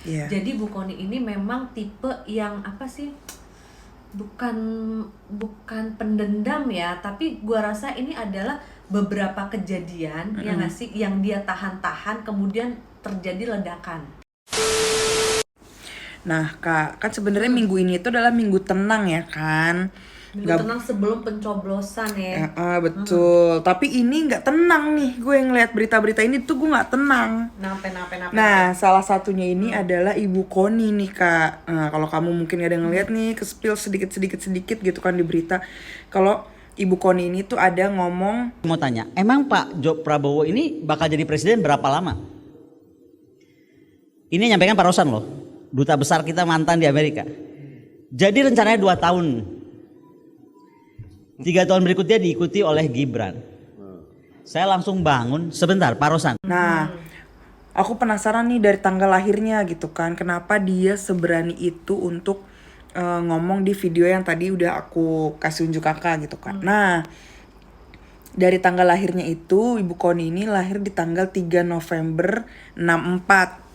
Iya. Jadi Bu Kony ini memang tipe yang apa sih? Bukan bukan pendendam ya, tapi gua rasa ini adalah beberapa kejadian yang Mm-mm. ngasih yang dia tahan-tahan kemudian terjadi ledakan. Nah, Kak, kan sebenarnya minggu ini itu adalah minggu tenang ya kan? Minggu Nggak, tenang sebelum pencoblosan ya. betul. Tapi ini nggak tenang nih. Gue ngeliat berita-berita ini tuh gue nggak tenang. Nape. Nah, salah satunya ini adalah Ibu Kony nih, Kak. Nah, kalau kamu mungkin ada ngeliat nih, ke-spill sedikit gitu kan di berita. Kalau Ibu Kony ini tuh ada ngomong, Mau tanya, emang Pak Prabowo ini bakal jadi presiden berapa lama? Ini yang nyampaikan Pak Rosan loh, duta besar kita mantan di Amerika. Jadi rencananya 2 tahun. 3 tahun berikutnya diikuti oleh Gibran. Saya langsung bangun, sebentar Pak Rosan. nah, aku penasaran nih dari tanggal lahirnya gitu kan. Kenapa dia seberani itu untuk ngomong di video yang tadi udah aku kasih unjuk kakak gitu kan. Nah, dari tanggal lahirnya itu, Ibu Kony ini lahir di tanggal 3 November 64.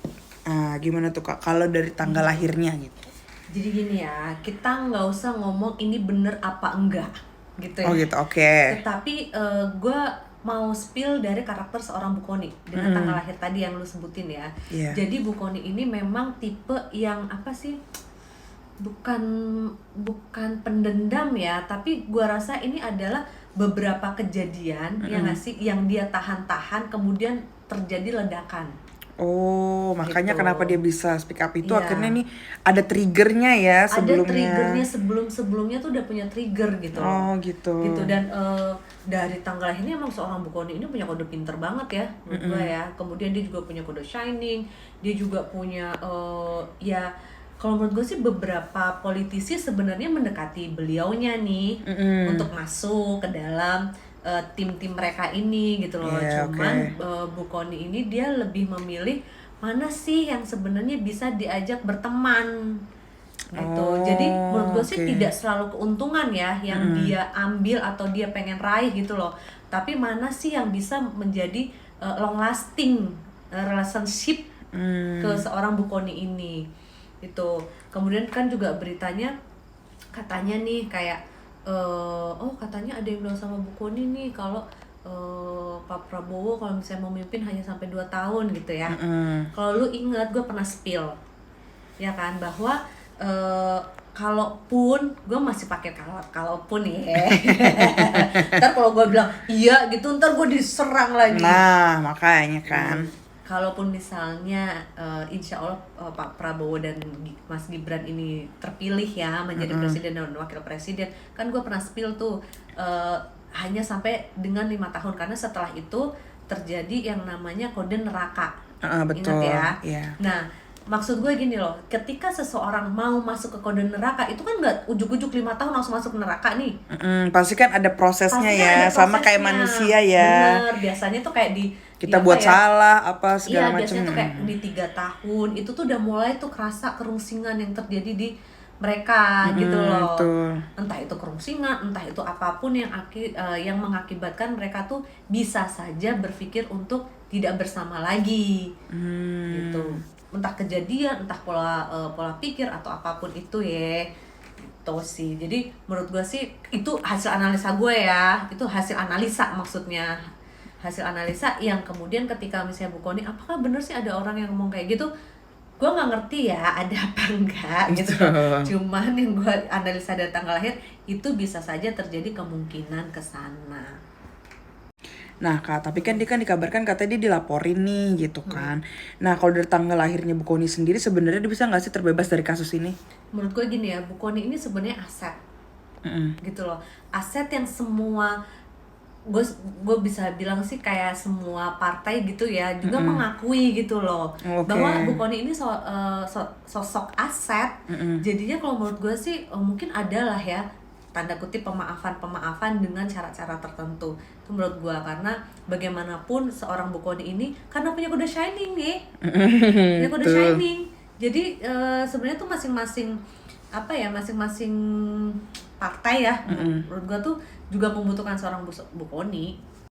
Nah, gimana tuh Kak kalau dari tanggal lahirnya gitu? Jadi gini ya, kita nggak usah ngomong ini bener apa enggak gitu ya. Oh gitu, oke. Tetapi gue mau spill dari karakter seorang Bu Kony dengan tanggal lahir tadi yang lu sebutin ya. Iya. Jadi Bu Kony ini memang tipe yang apa sih? Bukan bukan pendendam ya, tapi gue rasa ini adalah beberapa kejadian yang ngasih yang dia tahan-tahan kemudian terjadi ledakan. Oh, makanya Gitu. kenapa dia bisa speak up itu Iya. akhirnya nih ada triggernya ya sebelumnya. Ada triggernya sebelumnya tuh udah punya trigger gitu Oh loh. gitu. Gitu dan dari tanggal lahirnya emang seorang Bu Kony ini punya kode pinter banget ya menurut gue ya. Kemudian dia juga punya kode shining, dia juga punya ya kalau menurut gue sih beberapa politisi sebenarnya mendekati beliaunya nih untuk masuk ke dalam tim-tim mereka ini gitu loh. Iya, Cuman oke. Bu Kony ini dia lebih memilih mana sih yang sebenarnya bisa diajak berteman gitu. Jadi menurut gue sih oke. tidak selalu keuntungan ya yang dia ambil atau dia pengen raih gitu loh. Tapi mana sih yang bisa menjadi long lasting relationship ke seorang Bu Kony ini. Itu. Kemudian kan juga beritanya katanya nih kayak oh katanya ada yang bilang sama Bu Kony nih kalau Pak Prabowo kalau misalnya memimpin hanya sampai 2 tahun gitu ya. Kalau lu ingat gue pernah spill ya kan bahwa kalaupun gue masih pakai kalaupun ya ntar kalau gue bilang iya gitu ntar gue diserang lagi. Nah, makanya kan. Kalaupun misalnya insya Allah Pak Prabowo dan Mas Gibran ini terpilih ya menjadi presiden dan wakil presiden, kan gue pernah spill tuh hanya sampai dengan 5 tahun karena setelah itu terjadi yang namanya kode neraka. Betul. Ingat ya? Iya. Nah, maksud gue gini loh, ketika seseorang mau masuk ke kode neraka itu kan nggak ujuk-ujuk 5 tahun langsung masuk neraka nih. Pasti kan ada prosesnya Pasti ya, kan ada sama kayak prosesnya. manusia ya. Bener, biasanya tuh kayak Kita apa buat ya, salah apa iya segala macam. biasanya tuh kayak di 3 tahun itu tuh udah mulai tuh kerasa kerungsingan yang terjadi di mereka gitu loh. betul. Entah itu kerungsingan, entah itu apapun yang mengakibatkan mereka tuh bisa saja berpikir untuk tidak bersama lagi gitu. Entah kejadian, entah pola pikir atau apapun itu ya. Itu sih. Jadi menurut gue sih itu hasil analisa gue ya. Itu hasil analisa maksudnya. Hasil analisa yang kemudian ketika misalnya Bu Kony, apakah bener sih ada orang yang ngomong kayak gitu? Gue nggak ngerti ya ada apa enggak gitu. Cuman yang gue analisa dari tanggal lahir itu bisa saja terjadi kemungkinan ke sana. Nah Kak, tapi kan dia kan dikabarkan katanya dia dilaporin nih gitu kan. Nah kalau dari tanggal lahirnya Bu Kony sendiri sebenarnya dia bisa nggak sih terbebas dari kasus ini? Menurut gue gini ya, Bu Kony ini sebenarnya aset gitu loh, aset yang semua gue bisa bilang sih kayak semua partai gitu ya juga mengakui gitu loh bahwa Bu Kony ini sosok aset. Jadinya kalau menurut gue sih mungkin adalah ya tanda kutip pemaafan dengan cara-cara tertentu itu menurut gue, karena bagaimanapun seorang Bu Kony ini karena punya kode shining nih punya kode shining. Jadi sebenarnya tuh masing-masing apa ya, masing-masing partai ya menurut gue tuh juga membutuhkan seorang Bu Kony